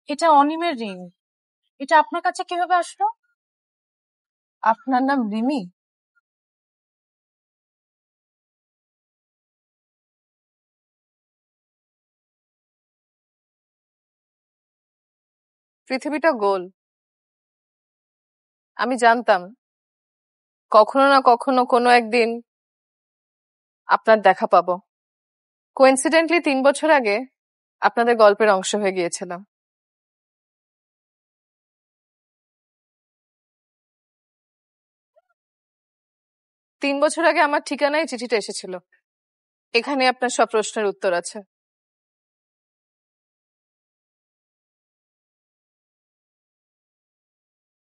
এটা অনিমের রিং। এটা আপনার কাছে কিভাবে আসলো? আপনার নাম রিমি? পৃথিবীটা গোল। আমি জানতাম কখনো না কখনো কোনো একদিন আপনার দেখা পাবো। কোইন্সিডেন্টলি 3 বছর আগে আপনাদের গল্পের অংশ হয়ে গিয়েছিলাম। তিন বছর আগে আমার ঠিকানায় চিঠিটা এসেছিল। এখানে আপনার সব প্রশ্নের উত্তর আছে।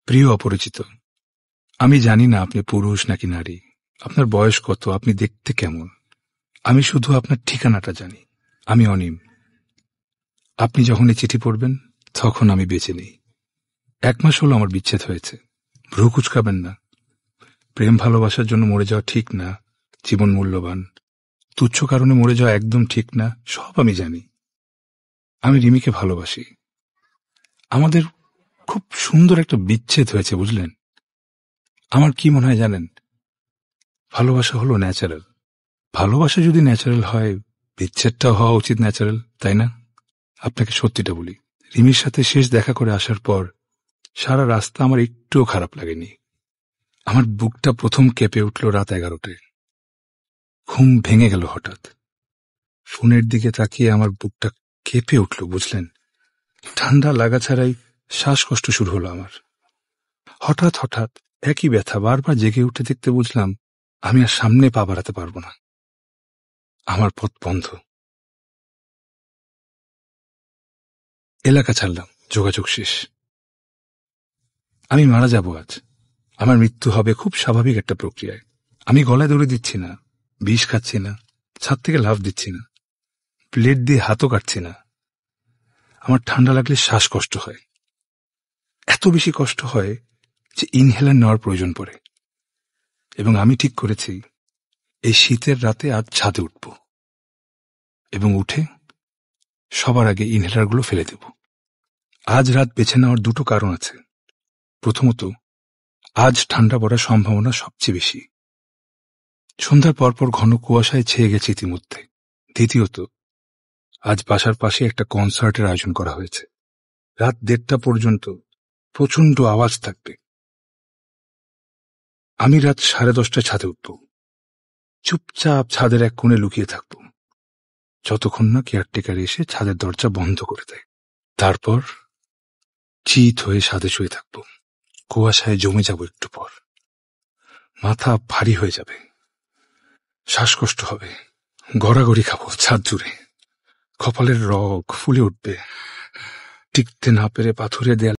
প্রিয় অপরিচিত, আমি জানি না আপনি পুরুষ নাকি নারী, আপনার বয়স কত, আপনি দেখতে কেমন। আমি শুধু আপনার ঠিকানাটা জানি। আমি অনিম। আপনি যখন এই চিঠি পড়বেন তখন আমি বেঁচে নেই। 1 মাস হলো আমার বিচ্ছেদ হয়েছে। ভ্রু কুচকাবেন না। প্রেম ভালোবাসার জন্য মরে যাওয়া ঠিক না, জীবন মূল্যবান। তুচ্ছ কারণে মরে যাওয়া একদম ঠিক না, সব আমি জানি। আমি রিমিকে ভালোবাসি। আমাদের খুব সুন্দর একটা বিচ্ছেদ হয়েছে, বুঝলেন? আমার কি মনে হয় জানেন, ভালোবাসা হলো ন্যাচারাল। ভালোবাসা যদি ন্যাচারাল হয়, বিচ্ছেদটাও হওয়া উচিত ন্যাচারাল, তাই না? আপনাকে সত্যিটা বলি, রিমির সাথে শেষ দেখা করে আসার পর সারা রাস্তা আমার একটুও খারাপ লাগেনি। আমার বুকটা প্রথম কেঁপে উঠল রাত 11টায়। ঘুম ভেঙে গেল হঠাৎ। ফোনের দিকে তাকিয়ে আমার বুকটা কেঁপে উঠল, বুঝলেন? ঠান্ডা লাগা ছাড়াই শ্বাসকষ্ট শুরু হলো আমার। হঠাৎ হঠাৎ একই ব্যথা বারবার জেগে উঠে দেখতে বুঝলাম আমি আর সামনে পা বাড়াতে পারবো না। আমার পথ বন্ধ। এলাকা ছাড়লাম, যোগাযোগ শেষ। আমি মারা যাব আজ। আমার মৃত্যু হবে খুব স্বাভাবিক একটা প্রক্রিয়ায়। আমি গলায় দড়ি দিচ্ছি না, বিষ খাচ্ছি না, ছাদ থেকে লাফ দিচ্ছি না, প্লেট দিয়ে হাতও কাটছি না। আমার ঠান্ডা লাগলে শ্বাসকষ্ট হয়, এত বেশি কষ্ট হয় যে ইনহেলার নেওয়ার প্রয়োজন পড়ে। এবং আমি ঠিক করেছি এই শীতের রাতে আজ ছাদে উঠব এবং উঠে সবার আগে ইনহেলারগুলো ফেলে দেব। আজ রাত বেছে নেওয়ার 2টো কারণ আছে। প্রথমত, আজ ঠান্ডা পড়ার সম্ভাবনা সবচেয়ে বেশি। সন্ধ্যার পরপর ঘন কুয়াশায় ছেয়ে গেছে ইতিমধ্যে। দ্বিতীয়ত, আজ বাসার পাশে একটা কনসার্টের আয়োজন করা হয়েছে। রাত 1:30 পর্যন্ত প্রচন্ড আওয়াজ থাকবে। আমি রাত 10:30টায় ছাদে উঠব। চুপচাপ ছাদের এক কোণে লুকিয়ে থাকব, যতক্ষণ না কেয়ারটেকার এসে ছাদের দরজা বন্ধ করে দেয়। তারপর চিত হয়ে ছাদে শুয়ে থাকব। কুয়াশায় জমে যাব একটু পর। মাথা ভারী হয়ে যাবে, শ্বাসকষ্ট হবে, গড়াগড়ি খাবো ছাদ জুড়ে। কপালের রগ ফুলে উঠবে। টিকতে না পেরে পাথুরে দেয়াল